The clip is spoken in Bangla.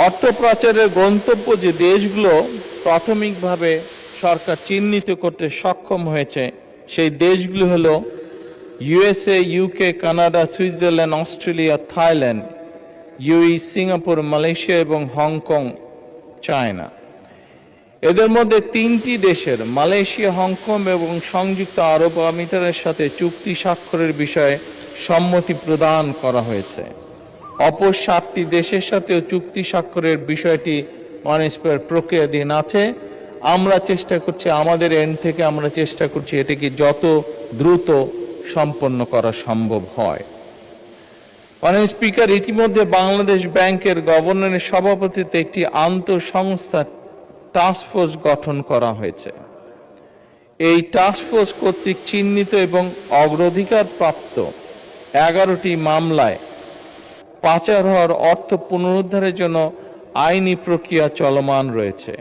অর্থ পাচারের গন্তব্য যে দেশগুলো প্রাথমিকভাবে সরকার চিহ্নিত করতে সক্ষম হয়েছে সেই দেশগুলো হলো USA, UK, Canada, Switzerland, Australia, Thailand, Singapore, Malaysia এবং হংকং, চায়না। এদের মধ্যে তিনটি দেশের মালয়েশিয়া, হংকং এবং সংযুক্ত আরব আমিরাতের সাথে চুক্তি স্বাক্ষরের বিষয়ে সম্মতি প্রদান করা হয়েছে। অপর 7টি দেশের সাথেও চুক্তি স্বাক্ষরের বিষয়টি প্রক্রিয়াধীন আছে। আমরা চেষ্টা করছি, আমাদের এন্ড থেকে আমরা চেষ্টা করছি এটিকে যত দ্রুত সম্পন্ন করা সম্ভব হয়। মাননীয় স্পিকার, ইতিমধ্যে বাংলাদেশ ব্যাংকের গভর্নরের সভাপতিত্বে একটি আন্তঃসংস্থা টাস্কফোর্স গঠন করা হয়েছে। এই টাস্কফোর্স কর্তৃক চিহ্নিত এবং অগ্রাধিকার প্রাপ্ত 11টি মামলায় পাচার হওয়ার অর্থ পুনরুদ্ধারের জন্য আইনি প্রক্রিয়া চলমান রয়েছে।